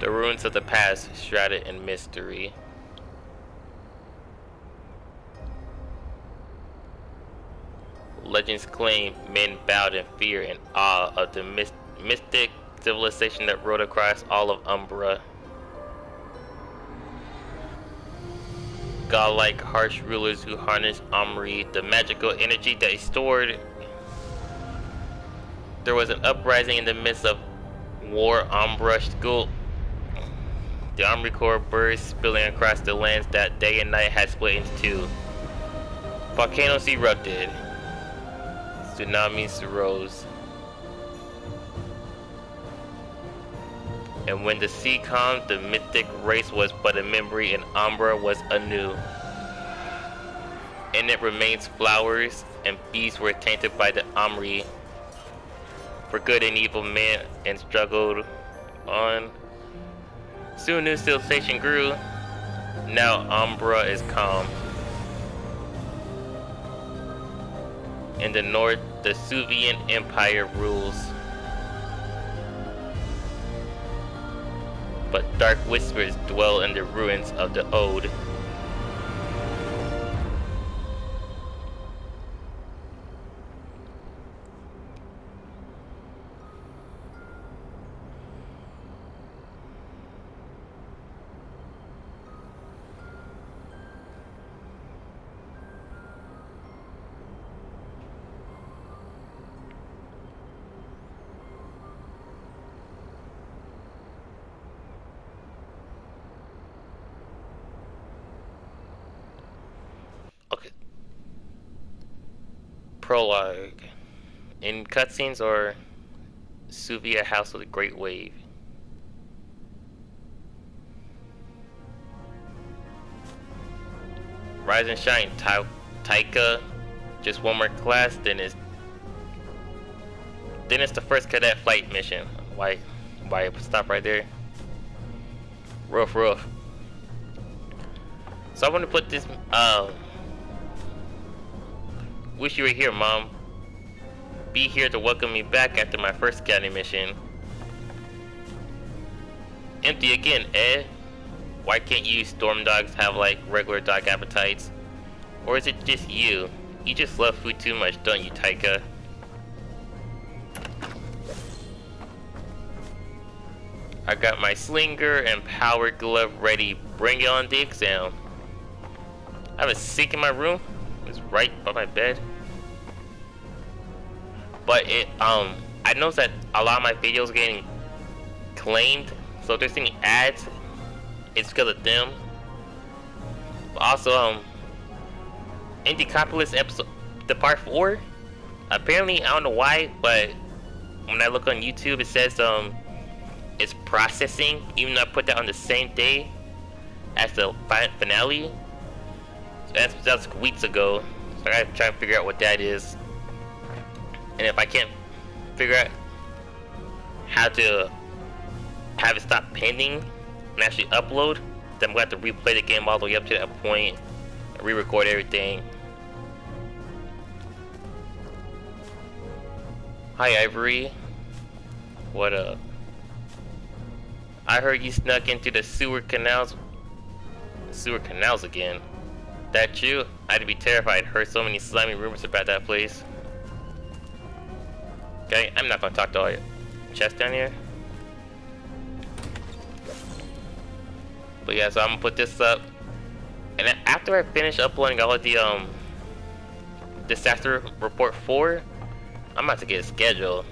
The ruins of the past shrouded in mystery. Legends claim men bowed in fear and awe of the mystic civilization that rode across all of Umbra. Godlike harsh rulers who harnessed Omri, the magical energy they stored. There was an uprising in the midst of war. Umbra school. The Omri core burst, spilling across the lands that day and night had split into two. Volcanoes erupted. Tsunamis arose. And when the sea calmed, the mythic race was but a memory and Umbra was anew. In it remains flowers, and beasts were tainted by the Omri. For good and evil men and struggled on. Soon new civilization grew. Now Umbra is calm. In the north, the Suvian Empire rules. But dark whispers dwell in the ruins of the old. Okay. Prologue. In cutscenes or Suvia House of the Great Wave. Rise and shine, Taika. Just one more class, then it's the first cadet flight mission. Why stop right there? Rough. So I want to put this. Wish you were here, Mom. Be here to welcome me back after my first scouting mission. Empty again, eh? Why can't you storm dogs have like regular dog appetites? Or is it just you? You just love food too much, don't you, Taika? I got my slinger and power glove ready. Bring it on the exam. I have a sink in my room. It's right by my bed. But I noticed that a lot of my videos are getting claimed. So if there's any ads, it's because of them. But also, Indie episode, the part 4. Apparently, I don't know why, but when I look on YouTube, it says it's processing. Even though I put that on the same day as the finale. So that's weeks ago. So I gotta try and figure out what that is. And if I can't figure out how to have it stop pending and actually upload, then I'm gonna have to replay the game all the way up to that point and re-record everything. Hi Ivory. What up? I heard you snuck into the sewer canals. Sewer canals again. That you? I'd be terrified. Heard so many slimy rumors about that place. Okay, I'm not gonna talk to all your chest down here. But yeah, so I'm gonna put this up. And then after I finish uploading all of the Disaster Report 4, I'm about to get a schedule.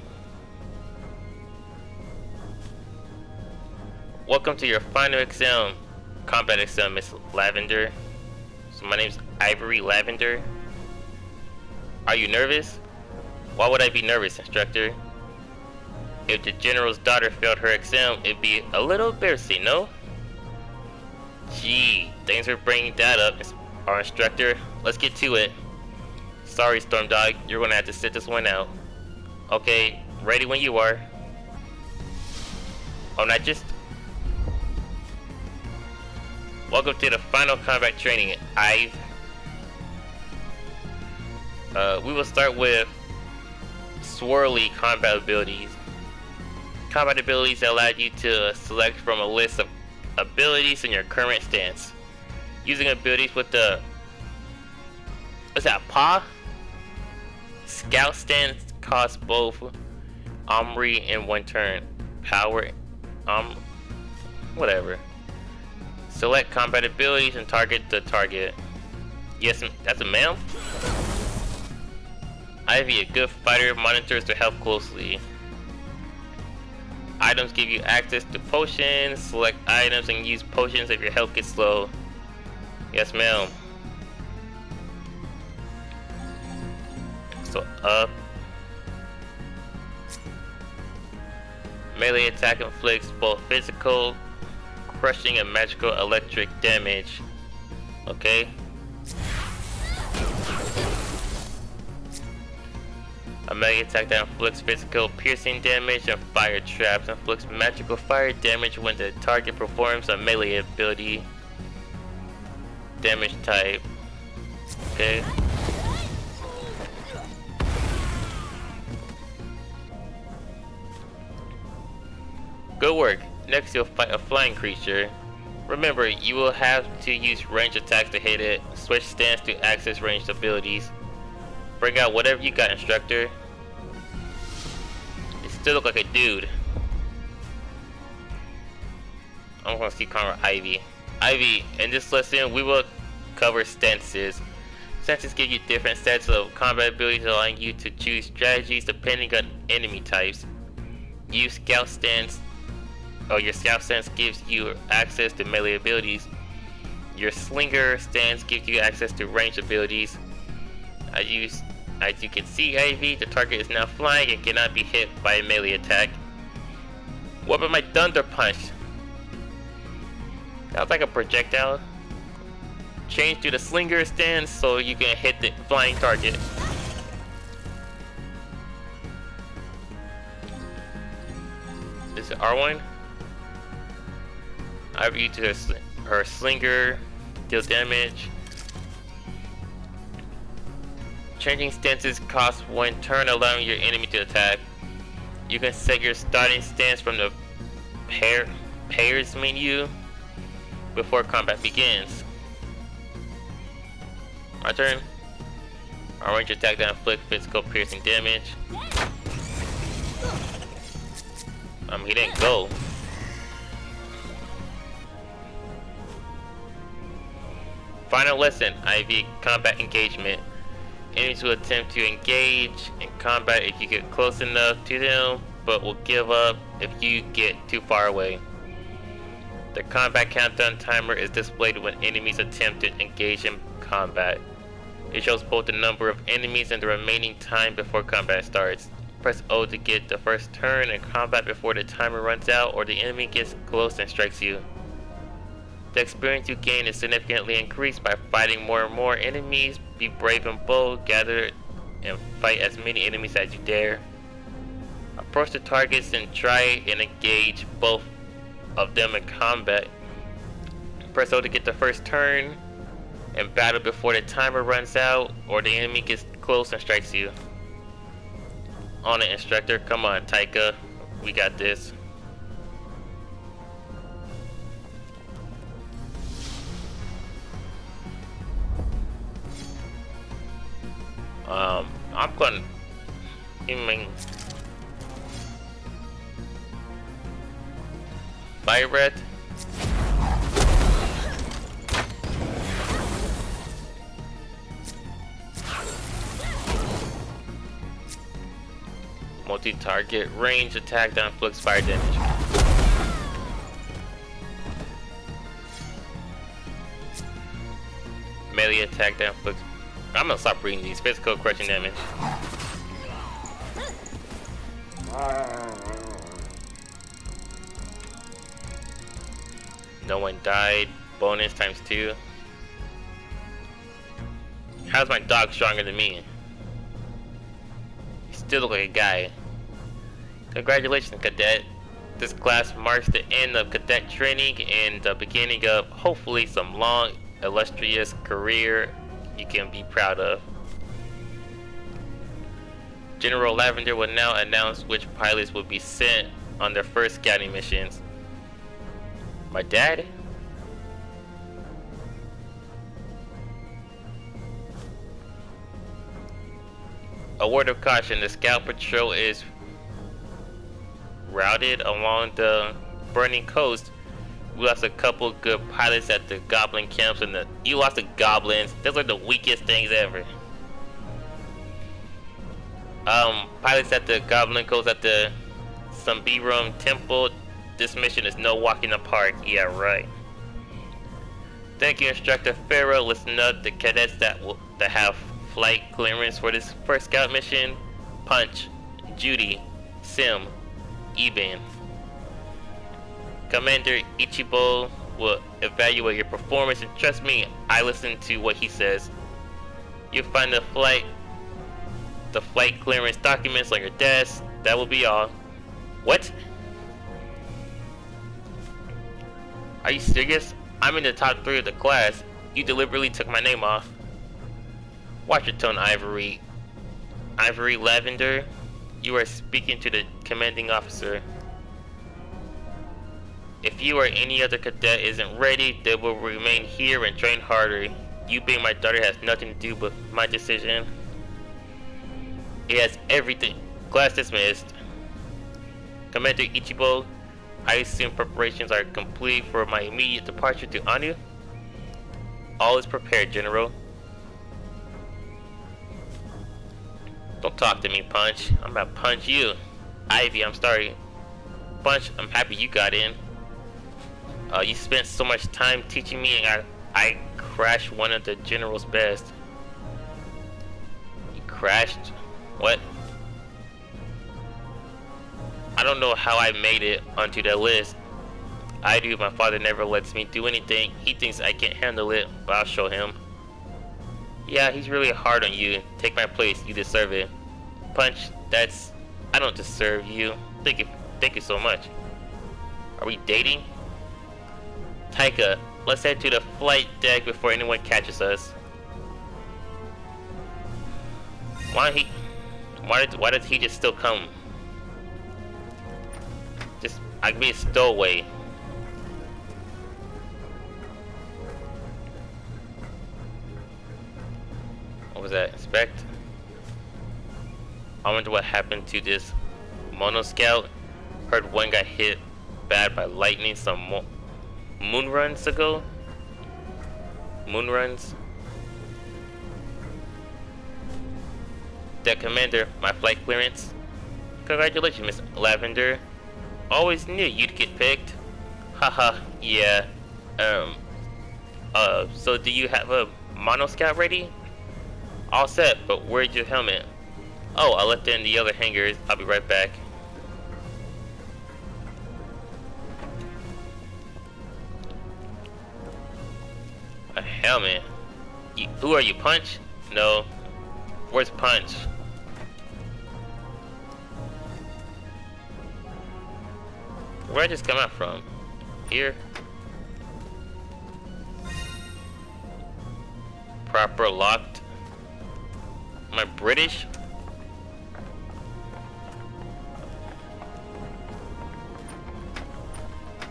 Welcome to your final exam, combat exam, Miss Lavender. So my name's Ivory Lavender. Are you nervous? Why would I be nervous, instructor? If the general's daughter failed her exam, it'd be a little embarrassing, no? Gee, thanks for bringing that up, our instructor. Let's get to it. Sorry, Storm Dog, you're gonna have to sit this one out. Okay, ready when you are. Oh, not just... Welcome to the final combat training, Ive. We will start with swirly combat abilities. Combat abilities allow you to select from a list of abilities in your current stance. Using abilities with the what's that, paw? Scout stance costs both Omri in one turn. Power whatever. Select combat abilities and target the target. Yes, that's a ma'am. Ivy, a good fighter, monitors to help closely. Items give you access to potions. Select items and use potions if your health gets low. Yes, ma'am. So up. Melee attack inflicts both physical, crushing, and magical electric damage. Okay. A melee attack that inflicts physical piercing damage and fire traps inflicts magical fire damage when the target performs a melee ability. Damage type. Okay. Good work. Next you'll fight a flying creature. Remember, you will have to use range attacks to hit it. Switch stance to access ranged abilities. Bring out whatever you got, instructor. You still look like a dude. I'm gonna see Conrad Ivy. Ivy, in this lesson we will cover stances. Stances give you different sets of combat abilities, allowing you to choose strategies depending on enemy types. Use scout stance. Your scout stance gives you access to melee abilities. Your slinger stance gives you access to ranged abilities. As you can see, Ivy, the target is now flying and cannot be hit by a melee attack. What about my thunder punch? That was like a projectile. Change to the slinger stance so you can hit the flying target. Is it R1? I've used her slinger, deal damage. Changing stances costs 1 turn, allowing your enemy to attack. You can set your starting stance from the pairs menu before combat begins. My turn. Our range attack that inflicts physical piercing damage. He didn't go. Final lesson, Ivy, combat engagement. Enemies will attempt to engage in combat if you get close enough to them, but will give up if you get too far away. The combat countdown timer is displayed when enemies attempt to engage in combat. It shows both the number of enemies and the remaining time before combat starts. Press O to get the first turn in combat before the timer runs out or the enemy gets close and strikes you. The experience you gain is significantly increased by fighting more and more enemies. Be brave and bold, gather and fight as many enemies as you dare. Approach the targets and try and engage both of them in combat. Press O to get the first turn and battle before the timer runs out or the enemy gets close and strikes you. On it, instructor. Come on, Taika. We got this. I'm going Fire Breath. Multi-target range attack that inflicts fire damage. Melee attack that inflicts. I'm gonna stop reading these. Physical crushing damage. No one died. Bonus ×2. How's my dog stronger than me? You still look like a guy. Congratulations, cadet. This class marks the end of cadet training and the beginning of hopefully some long, illustrious career you can be proud of. General Lavender will now announce which pilots will be sent on their first scouting missions. My dad? A word of caution, the scout patrol is routed along the burning coast. We lost a couple good pilots at the goblin camps, and you lost the goblins. Those are the weakest things ever. Pilots at the goblin coast at the Sambirum temple. This mission is no walk in the park. Yeah, right. Thank you, Instructor Pharaoh. Listen up, the cadets that have flight clearance for this first scout mission: Punch, Judy, Sim, Eben. Commander Ichibo will evaluate your performance, and trust me, I listen to what he says. You'll find the flight clearance documents on your desk. That will be all. What? Are you serious? I'm in the top 3 of the class. You deliberately took my name off. Watch your tone, Ivory. Ivory Lavender, you are speaking to the commanding officer. If you or any other cadet isn't ready, they will remain here and train harder. You being my daughter has nothing to do with my decision. It has everything. Class dismissed. Commander Ichibo, I assume preparations are complete for my immediate departure to Anu? All is prepared, General. Don't talk to me, Punch. I'm about to punch you. Ivy, I'm sorry. Punch, I'm happy you got in. You spent so much time teaching me, and I crashed one of the General's best. You crashed? What? I don't know how I made it onto the list. I do. My father never lets me do anything. He thinks I can't handle it, but I'll show him. Yeah, he's really hard on you. Take my place. You deserve it. Punch, I don't deserve you. Thank you so much. Are we dating? Taika, let's head to the flight deck before anyone catches us. Why does he just still come? I can be a stowaway. What was that? Inspect? I wonder what happened to this Mono Scout. Heard one got hit bad by lightning some moon runs ago. Moon runs. Deck Commander, my flight clearance. Congratulations, Miss Lavender. Always knew you'd get picked. Haha, yeah. So do you have a Mono Scout ready? All set, but where's your helmet? Oh, I left it in the other hangars. I'll be right back. A helmet? Who are you, Punch? No. Where's Punch? Where'd I just come out from? Here? Proper locked. Am I British?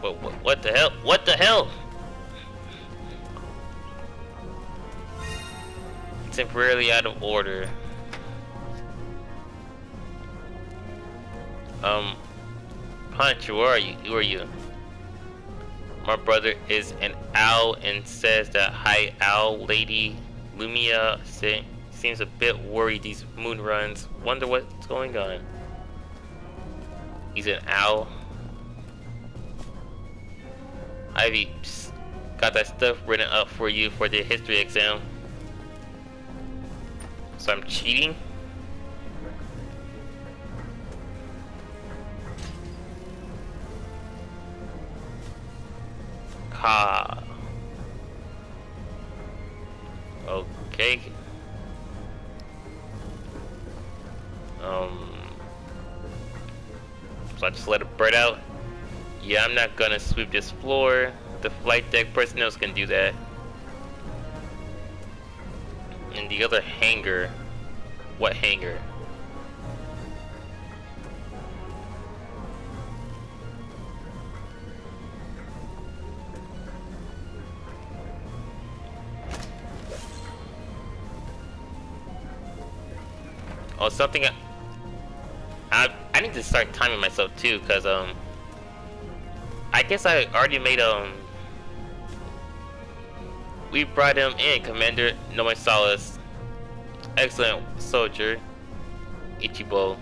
What the hell? What the hell? Temporarily out of order. Punch, who are you? Who are you? My brother is an owl and says that High Owl Lady Lumia seems a bit worried these moon runs. Wonder what's going on. He's an owl. Ivy, psst, got that stuff written up for you for the history exam. So I'm cheating? Ha. Okay. So I just let a bird out. Yeah, I'm not gonna sweep this floor. The flight deck personnel can do that. And the other hangar. What hangar? Oh, something. I need to start timing myself too, cause I guess I already made We brought him in, Commander Nomasaurus. Excellent soldier, Ichibo.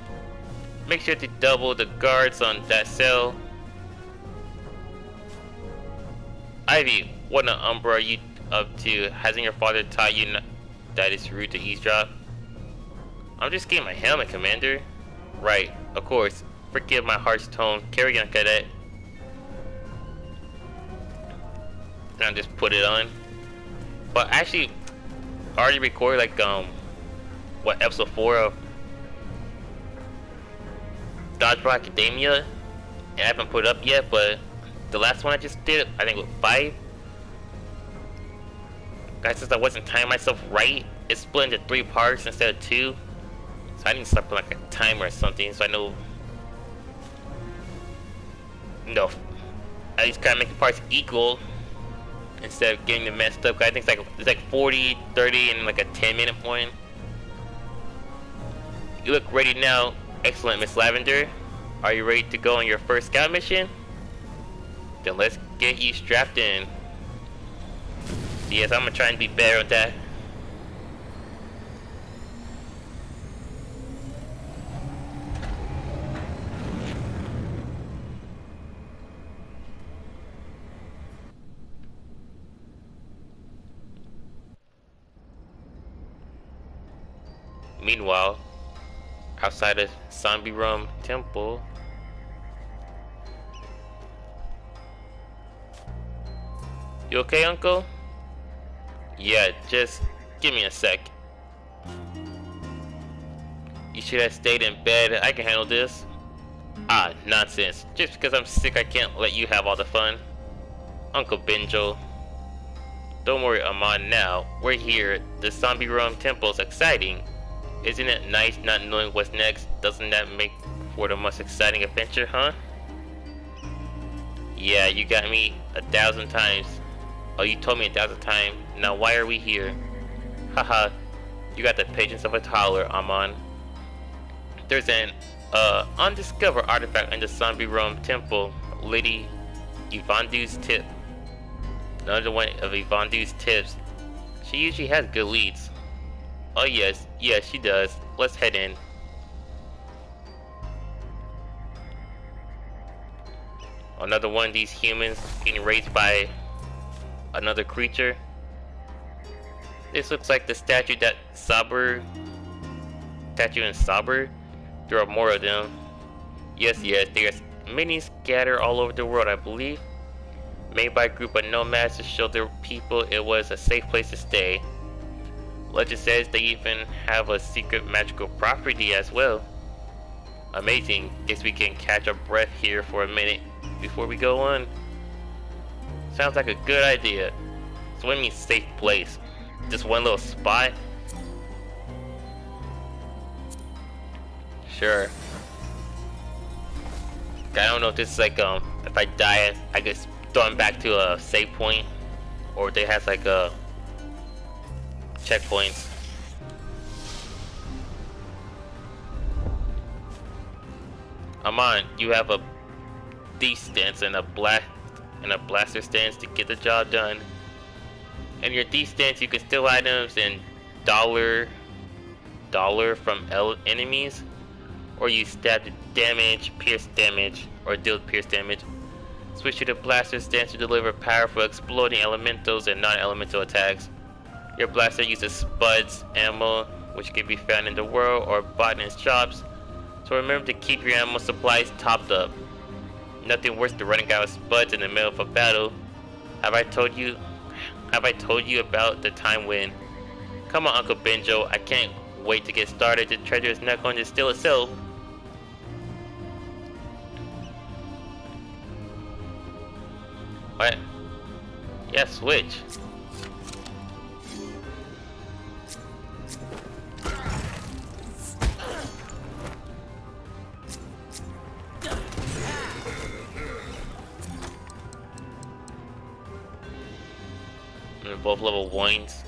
Make sure to double the guards on that cell. Ivy, what an umbra are you up to? Hasn't your father taught you that it's rude to eavesdrop? I'm just getting my helmet, Commander. Right, of course. Forgive my harsh tone. Carry on, cadet. Now just put it on. But actually, I already recorded like what, episode 4 of Dodgeball Academia. I haven't put it up yet, but the last one I just did, I think with 5. Guys, since I wasn't timing myself right, it's split into 3 parts instead of 2. So I need to start putting like a timer or something, so I know. No, at least kind of make the parts equal instead of getting them messed up. I think it's like 40, 30, and like a 10-minute one. You look ready now. Excellent, Miss Lavender. Are you ready to go on your first scout mission? Then let's get you strapped in. Yes, I'm gonna try and be better at that. Meanwhile, outside the Zombie Rum Temple, you okay, Uncle? Yeah, just give me a sec. You should have stayed in bed. I can handle this. Ah, nonsense. Just because I'm sick, I can't let you have all the fun. Uncle Benjo. Don't worry, Amon, now. We're here. The Zombie Rum Temple's exciting. Isn't it nice not knowing what's next? Doesn't that make for the most exciting adventure, huh? Yeah, you got me 1,000 times. Oh, you told me 1,000 times. Now why are we here? Haha, you got the patience of a toddler, Amon. There's an undiscovered artifact in the Zombie Rum Temple. Lady Yvonne's tip. Another one of Yvonne's tips. She usually has good leads. Oh yes, she does. Let's head in. Another one of these humans being raised by another creature. This looks like the statue in Saber. There are more of them. Yes, there's many scattered all over the world, I believe. Made by a group of nomads to show their people it was a safe place to stay. Legend says they even have a secret magical property as well. Amazing. Guess we can catch our breath here for a minute before we go on. Sounds like a good idea. So what do you mean safe place? Just one little spot? Sure. I don't know if this is like if I die I get thrown back to a save point, or if they has like a checkpoints. Amon, you have a thief stance and a blaster stance to get the job done. In your thief stance, you can steal items and dollar from enemies, or you stab to damage, pierce damage, or deal pierce damage. Switch to the blaster stance to deliver powerful exploding elementals and non-elemental attacks. Your blaster uses spuds, ammo, which can be found in the world or bought in shops. So remember to keep your ammo supplies topped up. Nothing worse than running out of spuds in the middle of a battle. Have I told you about the time when? Come on, Uncle Benjo, I can't wait to get started. The treasure is not going to steal itself. What? Yeah, switch. Both level 1s.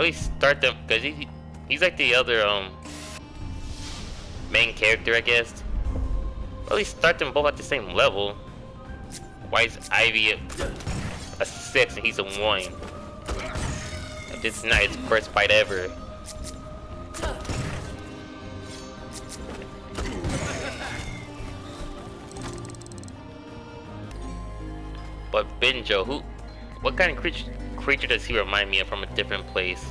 At least start them, cause he's like the other main character, I guess. At least start them both at the same level. Why is Ivy a 6 and he's a 1? And this is not his first fight ever. But Benjo, what kind of creature does he remind me of from a different place?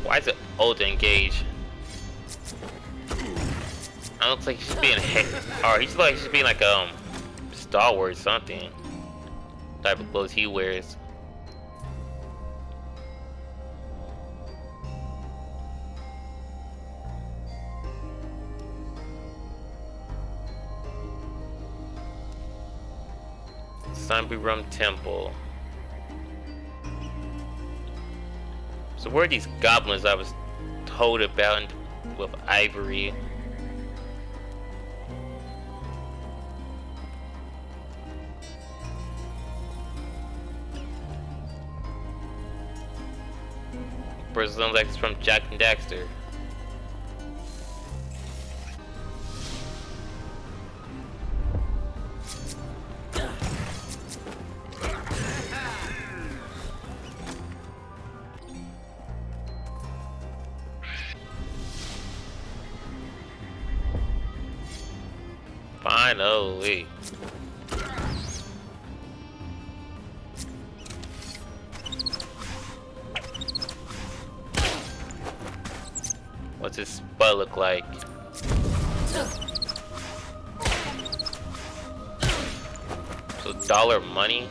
Why is it old to engage? I looks like he's being or he's being like Star Wars something. Type of clothes he wears. Zombie Rum Temple. So where are these goblins I was told about with Ivory? Person sounds like it's from Jack and Daxter. Finally. What's his spell look like? So dollar money?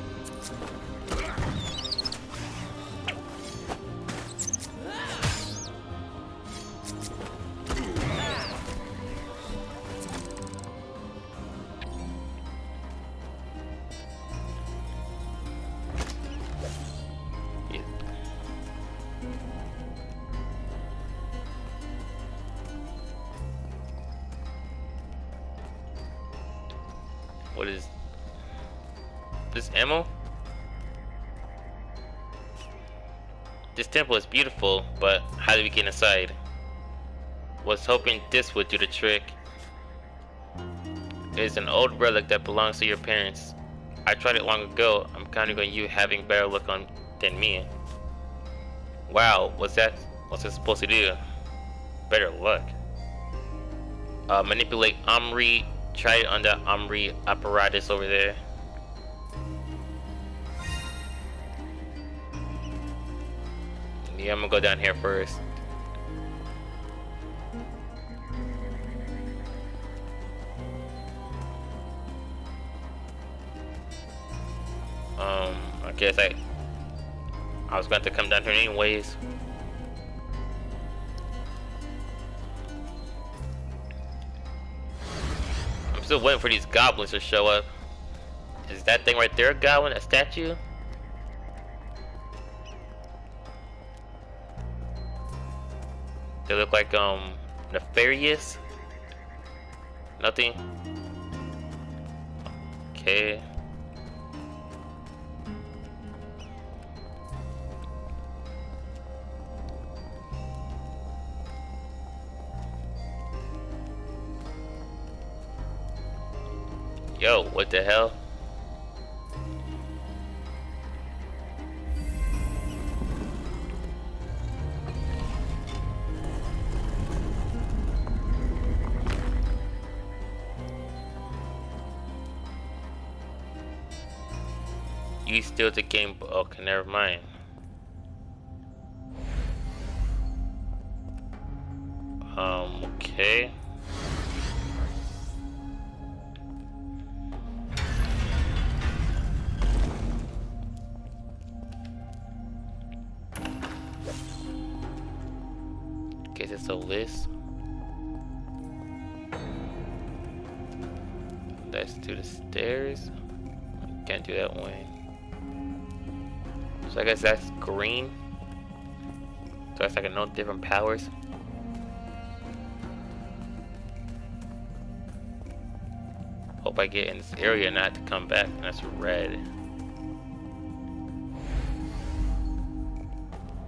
What is this ammo? This temple is beautiful, but how do we get inside? Was hoping this would do the trick. It is an old relic that belongs to your parents. I tried it long ago. I'm counting on you having better luck than me. Wow, what's it supposed to do? Better luck. Manipulate Omri. Try it on the Omri apparatus over there. Yeah, I'm gonna go down here first. I guess I was going to come down here anyways. I'm still waiting for these goblins to show up. Is that thing right there a goblin? A statue? They look like nefarious. Nothing. Okay. Yo, what the hell? You still the game? Okay, never mind. Okay. Guess it's a list. to the stairs. Can't do that one. So I guess that's green. So that's like no different powers. Hope I get in this area not to come back. And that's red.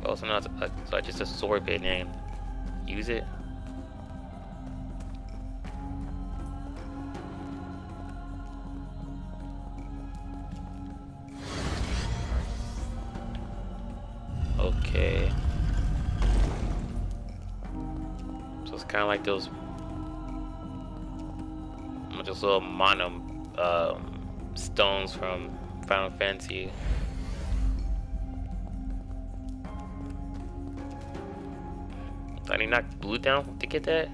Oh, so now it's just a sword bit name. Use it. Okay. So it's kind of like those little mono stones from Final Fantasy. I need knock blue down to get that.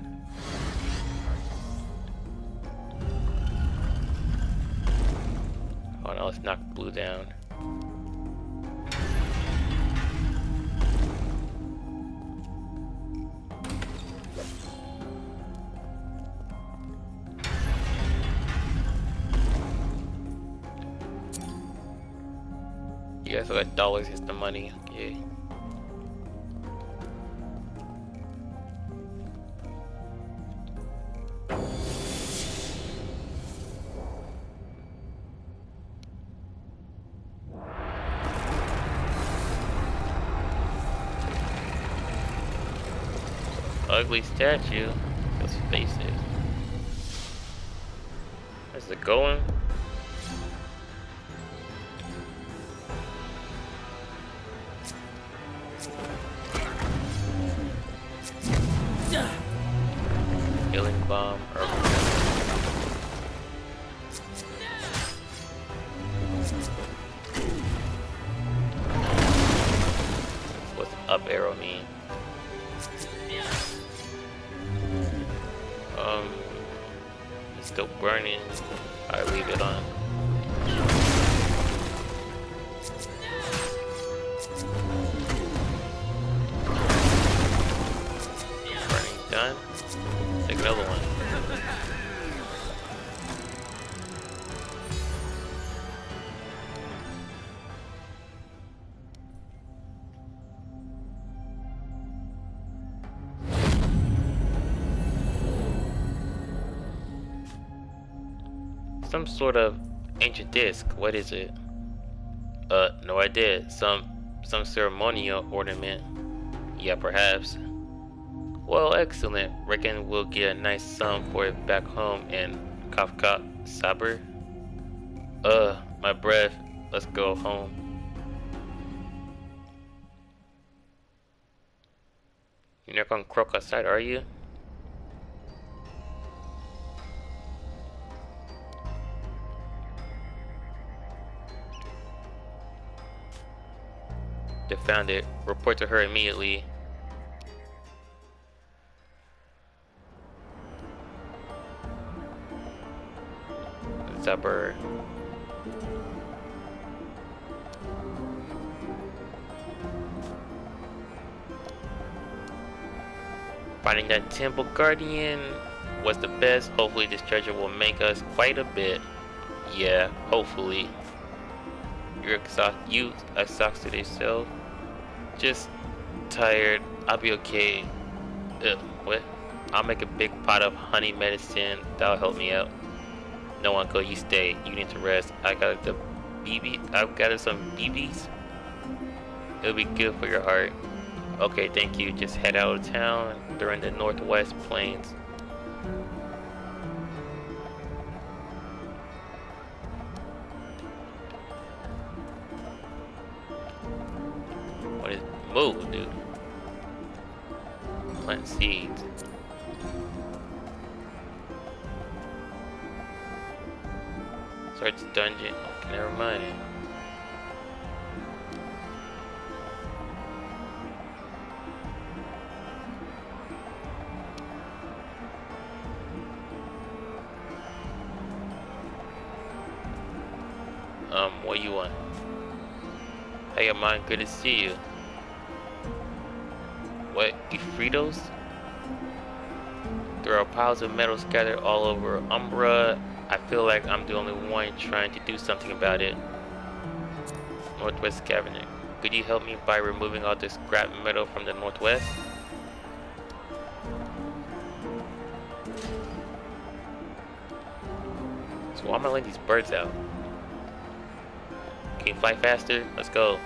Oh no, let's knock blue down. Yeah, so that dollars is the money. Okay. Ugly statue. Let's face it. Where's it going? Healing bomb. What's up arrow mean? It's still burning. I leave it on. Burning done. Take another one. Some sort of ancient disc. What is it? No idea. Some ceremonial ornament. Yeah, perhaps. Well, excellent. Reckon we'll get a nice sum for it back home in Kafka Saber. My breath. Let's go home. You're not gonna croak outside, are you? They found it. Report to her immediately. Zapper. Finding that temple guardian was the best. Hopefully this treasure will make us quite a bit. Yeah, hopefully. You exhausted yourself. Just tired. I'll be okay. What? I'll make a big pot of honey medicine. That'll help me out. No, uncle, you stay. You need to rest. I've got some BBs. It'll be good for your heart. Okay, thank you. Just head out of town. They're in the northwest plains. What is move, dude? Plant seeds. Search dungeon. Okay, never mind. What you want? Hey, man, good to see you. What, Ifritos? There are piles of metal scattered all over Umbra. I feel like I'm the only one trying to do something about it. Northwest Scavenger. Could you help me by removing all this scrap metal from the northwest? So why am I letting these birds out? Can you fly faster? Let's go.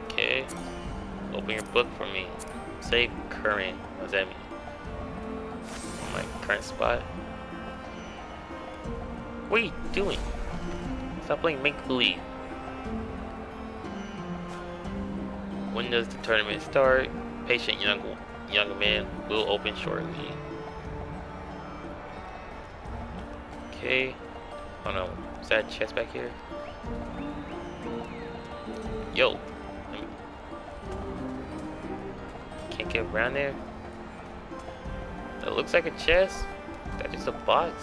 Okay. Open your book for me. Save current. What does that mean? My current spot. What are you doing? Stop playing make-believe. When does the tournament start? Patient young man will open shortly. Okay. Oh no. Is that a chest back here? Yo. Can't get around there. That looks like a chest. Is that just a box?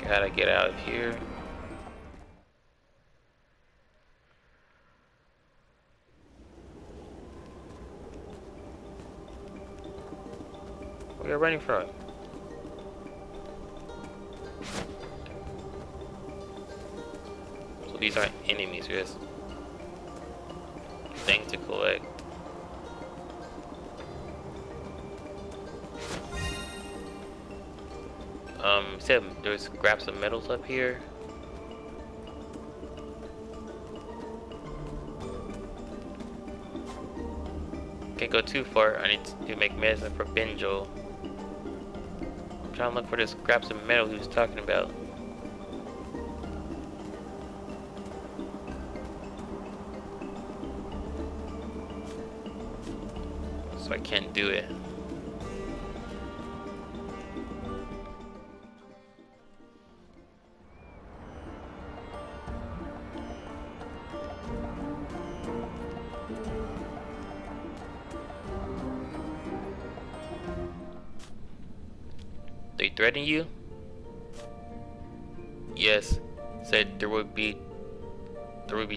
Gotta get out of here. Where are you running from? So these aren't enemies, just things to collect. Said there's scraps of metals up here. Can't go too far. I need to make medicine for Benjo. I'm trying to look for the scraps of metal he was talking about. So I can't do it. They threaten you? Yes. Said there would be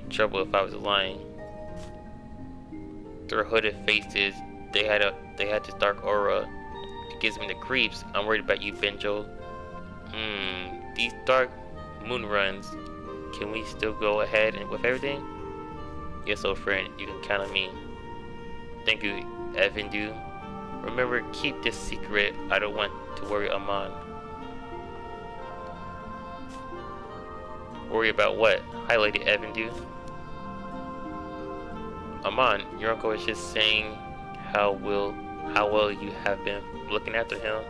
trouble if I was lying. Their hooded faces, they had this dark aura. It gives me the creeps. I'm worried about you, Benjo. These dark moon runs. Can we still go ahead and with everything? Yes, old friend, you can count on me. Thank you, Evandu. Remember, keep this secret. I don't want to worry Amon. Worry about what? Hi, Lady Evandu. Amon, your uncle is just saying how well you have been looking after him.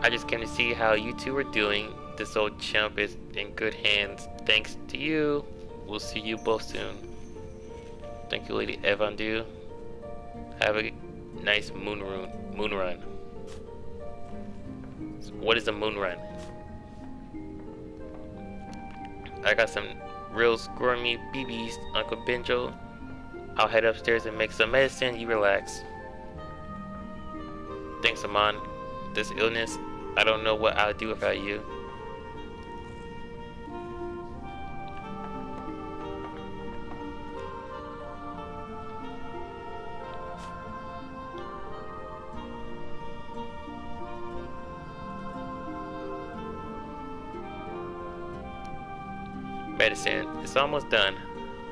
I just came to see how you two are doing. This old chump is in good hands. Thanks to you. We'll see you both soon. Thank you, Lady Evandu. Have a nice moon run. So what is a moon run? I got some real squirmy BBs, Uncle Benjo. I'll head upstairs and make some medicine. You relax. Thanks, Amon. This illness, I don't know what I'll do without you. Medicine, it's almost done.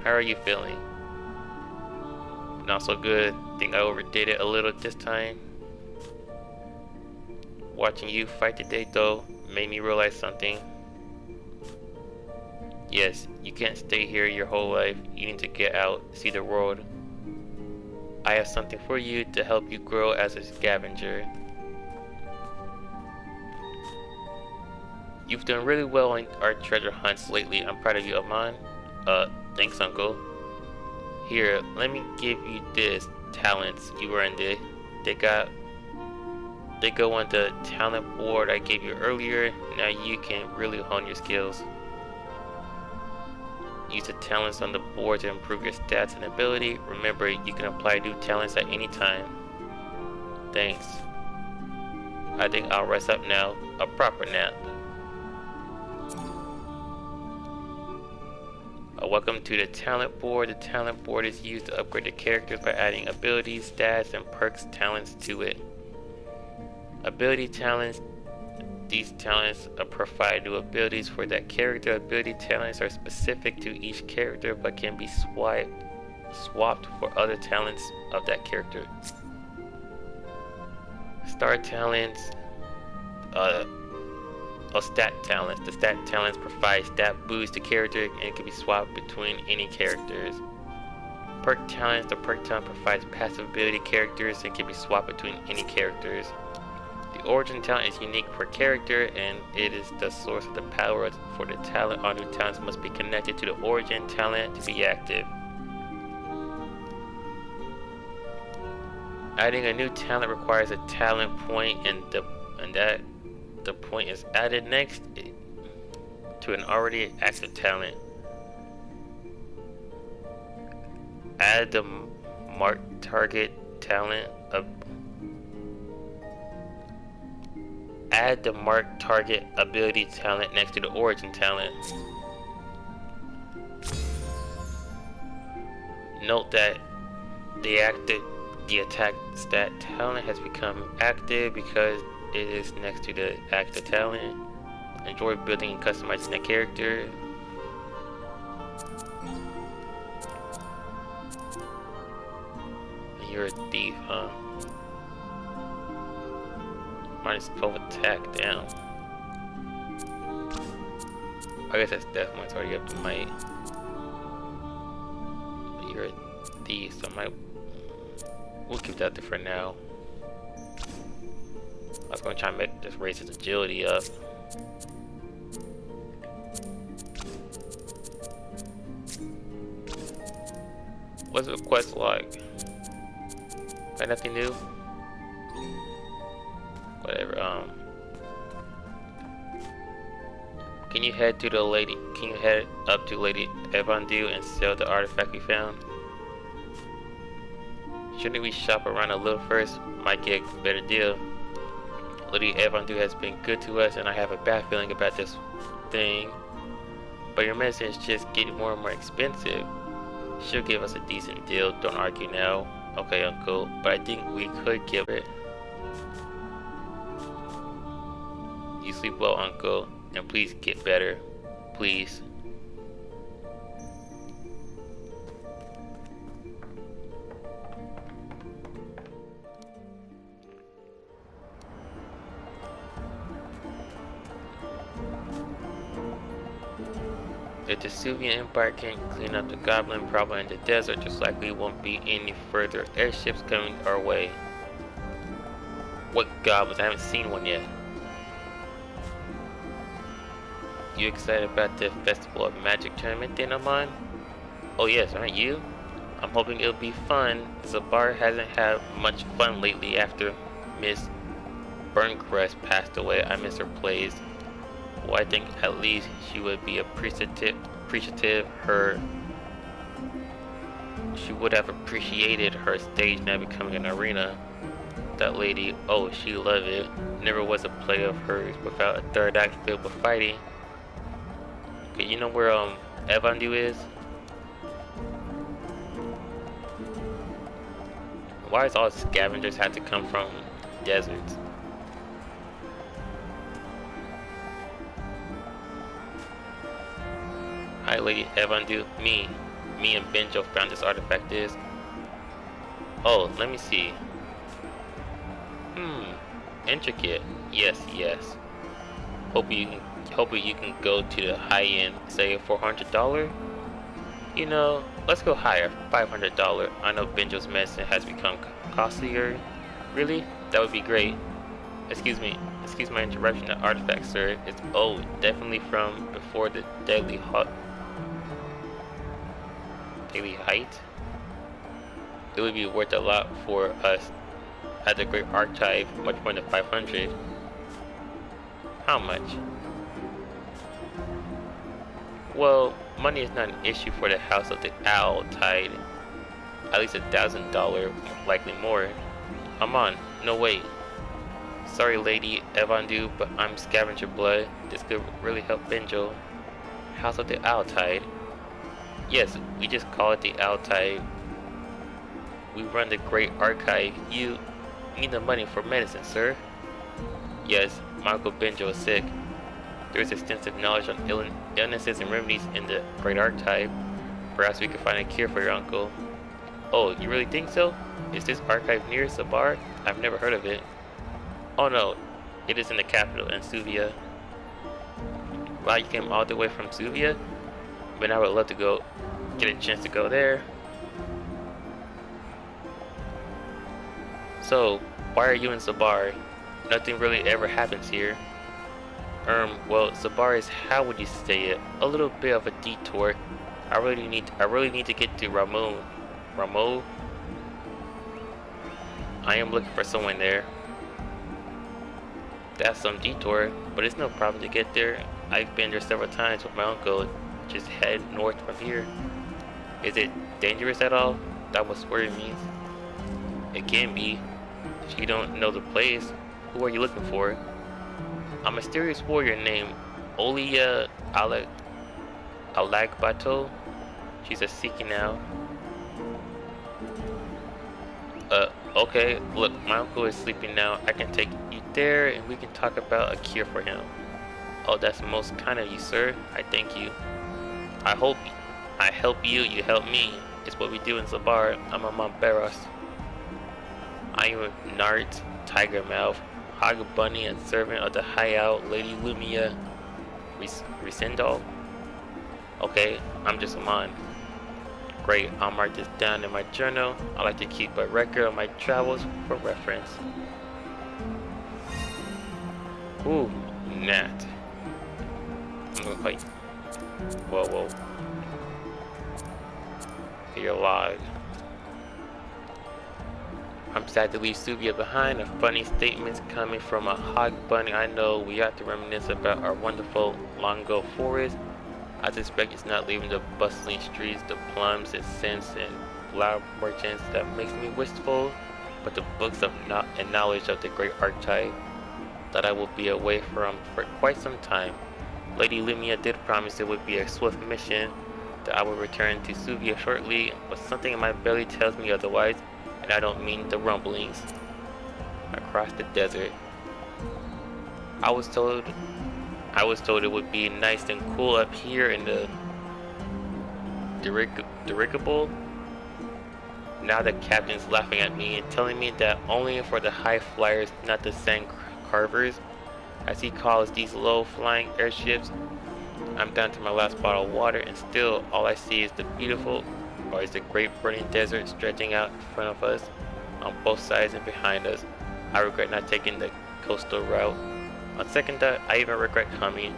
How are you feeling? Not so good. Think I overdid it a little this time. Watching you fight today though made me realize something. Yes, you can't stay here your whole life. You need to get out, see the world. I have something for you to help you grow as a scavenger. You've done really well on our treasure hunts lately. I'm proud of you, Amon. Thanks, Uncle. Here, let me give you this. Talents you earned it. They go on the talent board I gave you earlier. Now you can really hone your skills. Use the talents on the board to improve your stats and ability. Remember, you can apply new talents at any time. Thanks. I think I'll rest up now, a proper nap. Welcome to the talent board. The talent board is used to upgrade the characters by adding abilities, stats, and perks talents to it. Ability talents. These talents provide new abilities for that character. Ability talents are specific to each character but can be swapped for other talents of that character. Star talents. Stat talents. The stat talents provide stat boost to character and can be swapped between any characters. Perk talents. The perk talent provides passive ability characters and can be swapped between any characters. The origin talent is unique per character and it is the source of the power for the talent. All new talents must be connected to the origin talent to be active. Adding a new talent requires a talent point, and the point is added next to an already active talent. Add the marked target talent Add the marked target ability talent next to the origin talent. Note that the attack stat talent has become active because it is next to the active talent. Enjoy building and customizing the character. You're a thief, huh? Minus 12 attack, damn. I guess that's death when it's already up to might. But you're a thief, so we'll keep that there for now. I was gonna try and just raise his agility up. What's the quest like? Got nothing new? Whatever, Can you head up to Lady Evandu and sell the artifact we found? Shouldn't we shop around a little first? Might get a better deal. Lady Evandu has been good to us and I have a bad feeling about this thing. But your medicine is just getting more and more expensive. She'll give us a decent deal, don't argue now. Okay, Uncle, but I think we could give it. You sleep well, Uncle, and please get better. Please. If the Suvian Empire can't clean up the goblin problem in the desert, just likely won't be any further airships coming our way. What goblins? I haven't seen one yet. You excited about the Festival of Magic tournament then, Amon? Oh yes, aren't you? I'm hoping it'll be fun. Zabar hasn't had much fun lately after Miss Burncrest passed away. I miss her plays. Well, I think at least she would be appreciative. She would have appreciated her stage now becoming an arena. That lady, oh, she loved it. Never was a play of hers without a third act filled with fighting. Okay, you know where Evandu is? Why does all scavengers have to come from deserts? Hi, Lady Evandu. Me and Benjo found this artifact is. Oh, let me see. Intricate. Yes. Hope you can go to the high end, say $400. You know, let's go higher, $500. I know Benjo's medicine has become costlier. Really? That would be great. Excuse my interruption. The artifact, sir. It's old, definitely from before the Daily Height. It would be worth a lot for us at the Great Archive, much more than 500. How much? Well, money is not an issue for the House of the Owl Tide. At least $1,000, likely more. Amon, no wait. Sorry, Lady Evandu, but I'm scavenger blood. This could really help Benjo. House of the Owltide. Yes, we just call it the Owltide. We run the Great Archive. You need the money for medicine, sir? Yes, my Uncle Benjo is sick. There is extensive knowledge on illnesses and remedies in the Great Archive. Perhaps we can find a cure for your uncle. Oh, you really think so? Is this archive near Sabar? I've never heard of it. Oh no, it is in the capital, in Suvia. Wow, you came all the way from Suvia? But I would love to get a chance to go there. So, why are you in Sabar? Nothing really ever happens here. Well, Sabar is, how would you say it? A little bit of a detour. I really need to get to Ramo. I am looking for someone there. That's some detour, but it's no problem to get there. I've been there several times with my uncle. Just head north from here. Is it dangerous at all? That was worrying me. It can be. If you don't know the place, who are you looking for? A mysterious warrior named Olia Alagbato. She's a seeking now. Okay, look, my uncle is sleeping now. I can take you there and we can talk about a cure for him. Oh, that's most kind of you, sir. I thank you. I help you, you help me. It's what we do in Zabar. I'm a Monteros. I am Nart, Tiger Mouth, Hog Bunny, and servant of the High Out, Lady Lumia Resendal. Okay, I'm just a mon. Great, I'll mark this down in my journal. I like to keep a record of my travels for reference. Ooh, Nat. I'm gonna fight. Whoa. Your log. I'm sad to leave Suvia behind. A funny statements coming from a hog bunny. I know we have to reminisce about our wonderful Longo forest. I suspect it's not leaving the bustling streets, the plums and scents and flower merchants that makes me wistful, but the books of and knowledge of the great archetype that I will be away from for quite some time. Lady Lumia did promise it would be a swift mission, that I will return to Suvia shortly, but something in my belly tells me otherwise, and I don't mean the rumblings. Across the desert. I was told it would be nice and cool up here in the dirigible. Now the captain's laughing at me and telling me that only for the high flyers, not the sand carvers, as he calls these low-flying airships. I'm down to my last bottle of water, and still all I see is the great burning desert stretching out in front of us, on both sides and behind us. I regret not taking the coastal route. On second thought, I even regret coming.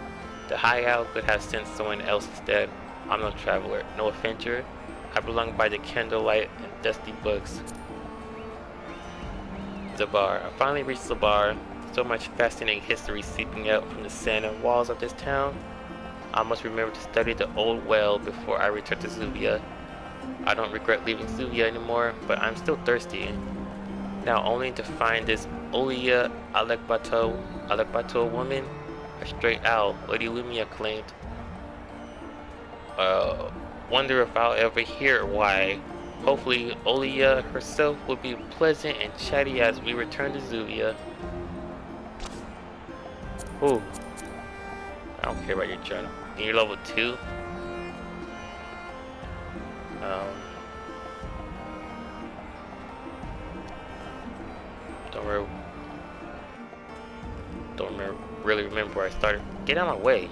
The High Owl could have sent someone else instead. I'm no traveler, no adventurer. I belong by the candlelight and dusty books. Zabar. I finally reached Zabar. So much fascinating history seeping out from the sand and walls of this town. I must remember to study the old well before I return to Zuvia. I don't regret leaving Zuvia anymore, but I'm still thirsty. Now only to find this Olia Alekbato woman, a straight owl, Lady Lumia claimed. Wonder if I'll ever hear why. Hopefully Olia herself will be pleasant and chatty as we return to Zuvia. Ooh. I don't care about your journal. And you're level 2? Don't really remember where I started. Get out of my way.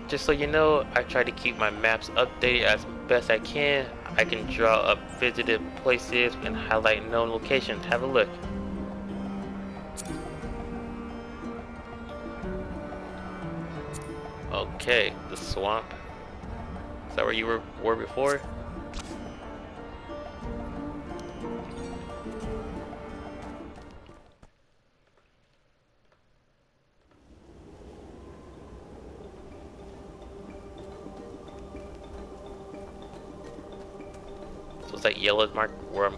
Just so you know, I try to keep my maps updated as best I can. I can draw up visited places and highlight known locations. Have a look. Okay, the swamp. Is that where you were before? So it's that yellow mark where I'm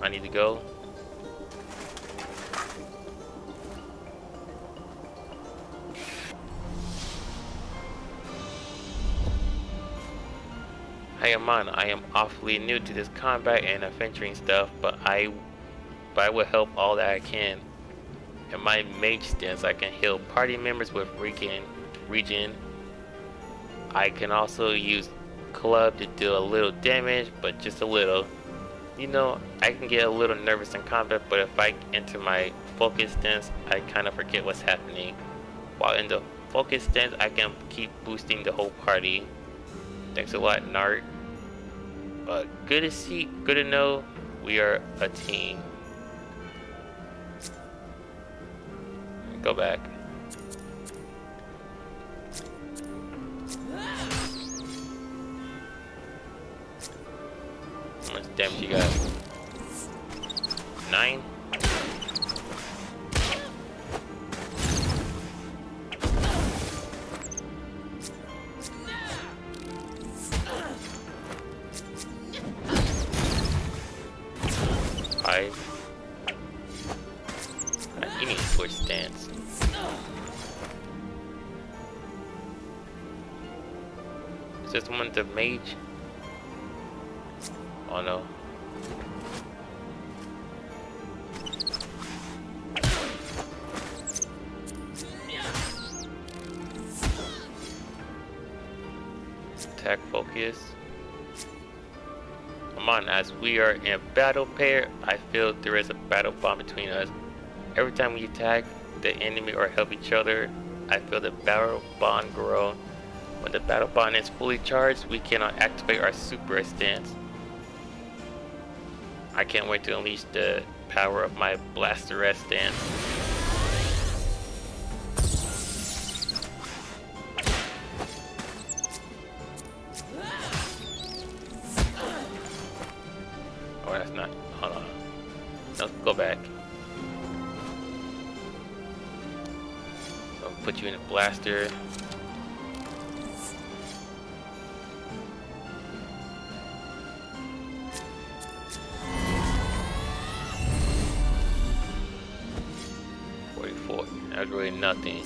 I need to go. Hey Amon, I am awfully new to this combat and adventuring stuff, but I will help all that I can. In my mage stance, I can heal party members with regen. I can also use club to deal a little damage, but just a little. You know, I can get a little nervous in combat, but if I enter my focus stance, I kind of forget what's happening. While in the focus stance, I can keep boosting the whole party. Thanks a lot, Nart. Good to see, good to know we are a team. Go back. How much damage you got? 9? You need to switch stance. Is this one the mage? Oh no. Attack focus. Come on, as we are in a battle pair, I feel there is a battle bond between us. Every time we attack the enemy or help each other, I feel the battle bond grow. When the battle bond is fully charged, we cannot activate our super stance. I can't wait to unleash the power of my blaster stance. Oh, that's not. Hold on. No, go back. I'll put you in a blaster. That's really nothing.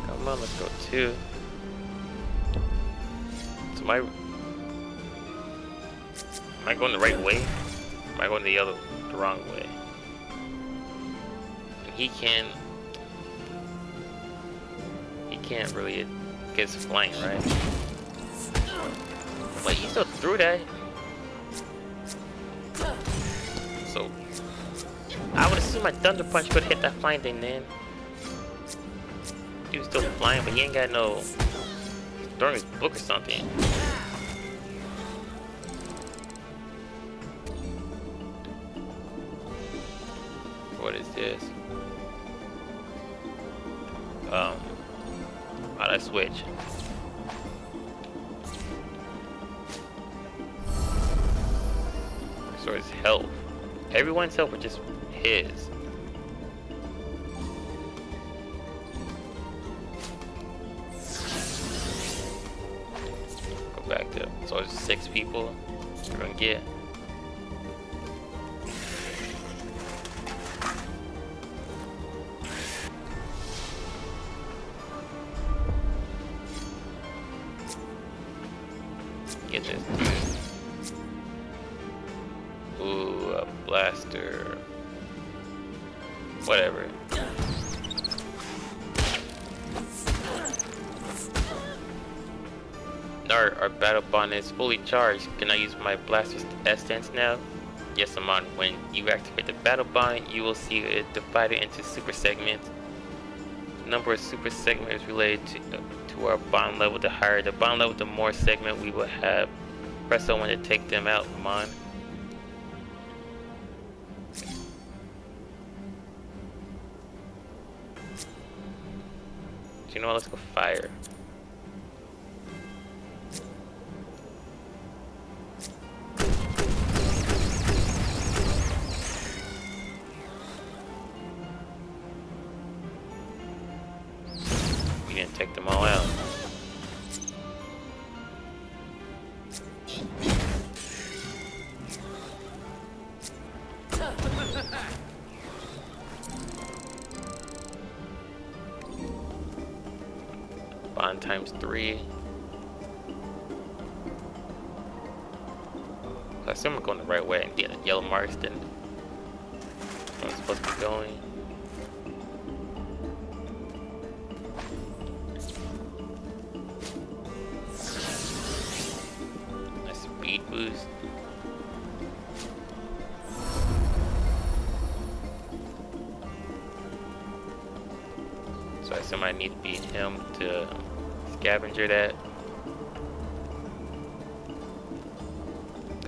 Come on, let's go 2. So am I going the right way? Am I going the wrong way? And he can't really get his flying, right? Wait, he still threw that? So, I would assume my Thunder Punch could hit that flying thing then. He was still flying, but he ain't got no... He's throwing his book or something. What is this? How'd I switch? So his health. Everyone's health, or just his? Go back to. So it's 6 people. We're gonna get. Get this dude. Ooh, a blaster. Whatever. Nart, our battle bond is fully charged. Can I use my blaster stance now? Yes, Amon. When you activate the battle bond, you will see it divided into super segments. The number of super segments is related to our bond level. The higher the bond level, the more segment we will have. Press on when to take them out, Amon. You know what? Let's go fire. Bond times 3. I assume I'm going the right way and get the yellow marks then. I'm supposed to be going. A speed boost. So I assume I need to beat him to scavenger that.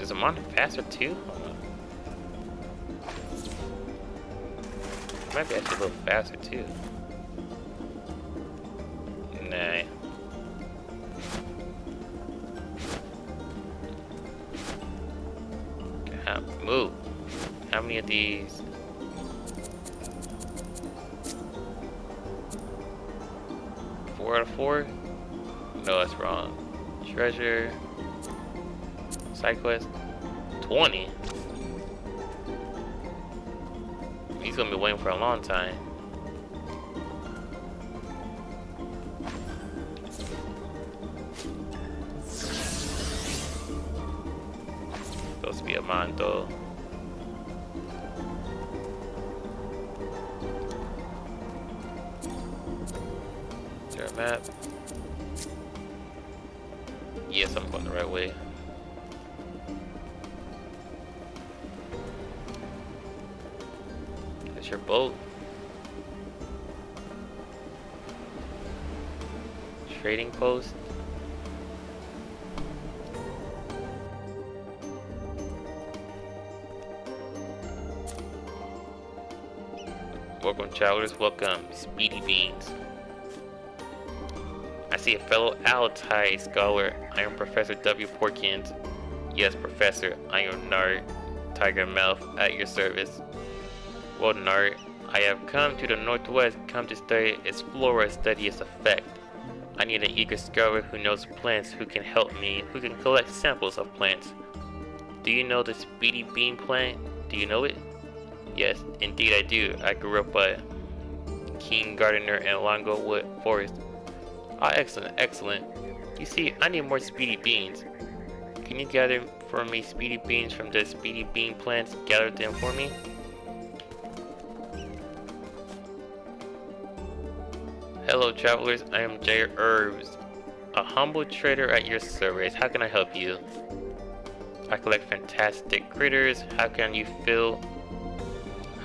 Is Amon faster too? Might be actually a little faster too. Nah. Move. How many of these? Four out of 4? No, that's wrong. Treasure. Side quest. 20? He's gonna be waiting for a long time. Supposed to be a Mondo. Is there a map? Yes, I'm going the right way. That's your boat. Trading post. Welcome travelers, welcome Speedy Beans. I see a fellow Altai scholar. I am Professor W. Porkins. Yes, Professor, I am Nart, Tiger Mouth, at your service. Well, Nart, I have come to the Northwest, come to study Explorer, study its effect. I need an eager scholar who knows plants, who can help me, who can collect samples of plants. Do you know the Speedy Bean plant? Do you know it? Yes, indeed I do. I grew up a keen gardener in Longowood Forest. Ah, excellent, excellent. You see, I need more Speedy Beans. Can you gather for me Speedy Beans from the Speedy Bean plants? Gather them for me. Hello travelers, I am J. Herbs, a humble trader at your service. How can I help you? I collect fantastic critters. How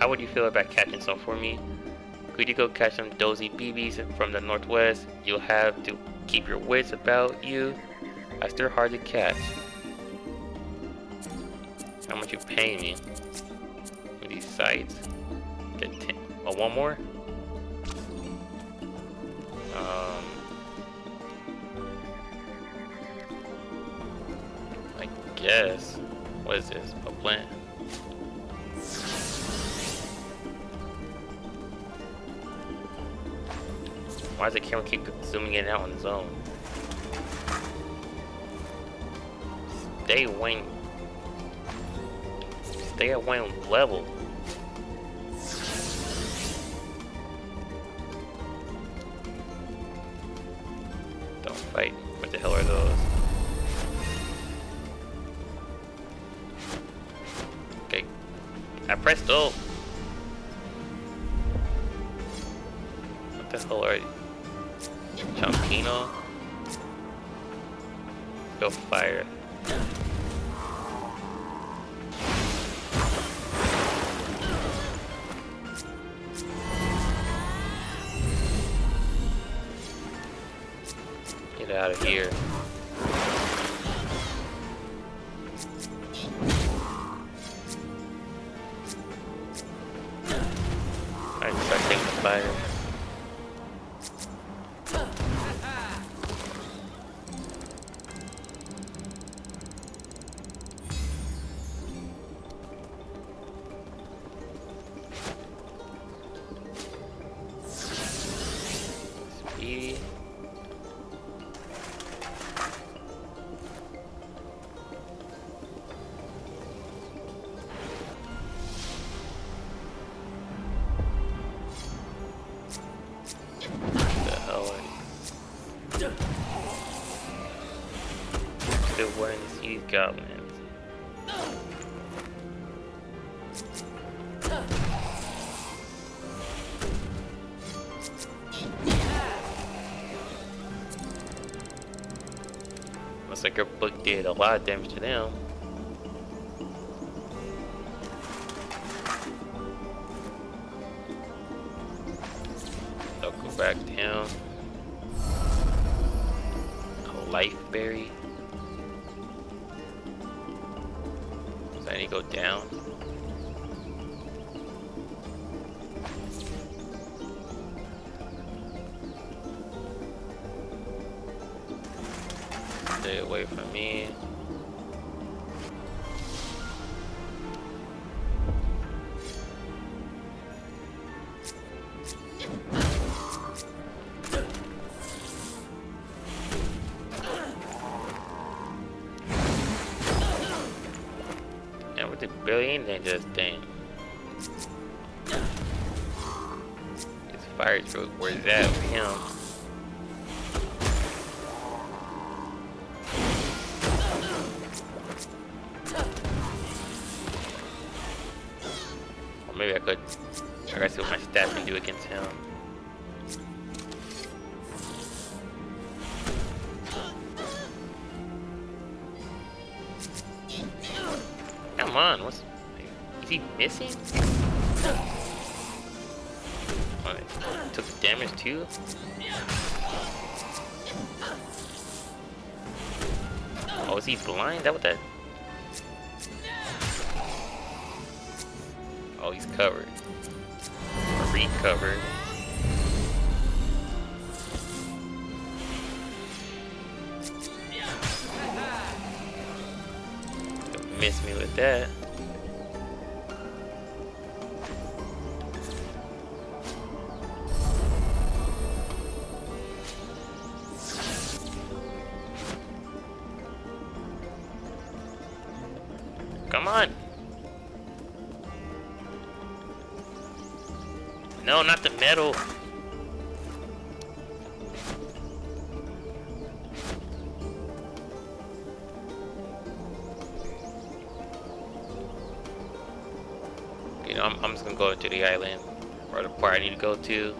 would you feel about catching some for me? Could you go catch some dozy BBs from the Northwest? You'll have to keep your wits about you, as they're hard to catch. How much you paying me? For these sites? Get 10. Oh, one more? I guess. What is this? A plant? Why does the camera keep zooming in and out on its own? Stay at one level. Don't fight. What the hell are those? Okay. I pressed ult. What the hell are you? Champino. Go fire. Get out of here. Alright, start taking the fire. goblins. Looks like her book did a lot of damage to them. I'll go back down. A life berry. So I need to go down. Stay away from me. And with the billion, they just dang. His fire throat, where's that with him? Maybe I gotta see what my staff can do against him. Come on, is he missing? Oh, took damage too? Oh, is he blind? That what that? Oh, he's covered. Or recovered. Miss me with that. Come on. No, not the metal. You know, I'm just gonna go to the island, or the part I need to go to.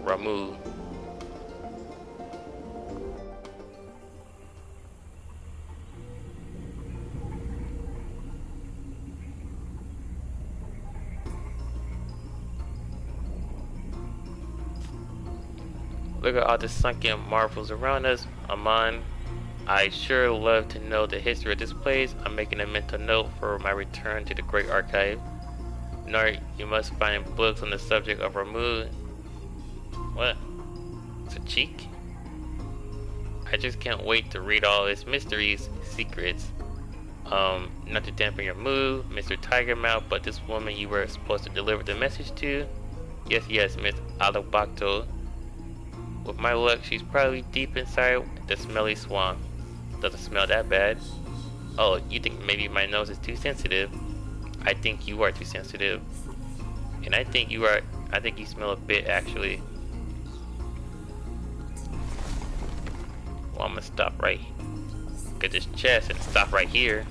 Ramu. Look at all the sunken marvels around us, Amon. I sure love to know the history of this place. I'm making a mental note for my return to the Great Archive. Nart, you must find books on the subject of Ramu. What? It's a cheek? I just can't wait to read all its mysteries, secrets. Not to dampen your mood, Mr. Tiger Mouth, but this woman you were supposed to deliver the message to? Yes, Miss Alobacto. With my luck, she's probably deep inside the smelly swamp. Doesn't smell that bad. Oh, you think maybe my nose is too sensitive? I think you are too sensitive. And I think you smell a bit, actually. Well, I'm gonna stop right. Look at this chest and stop right here.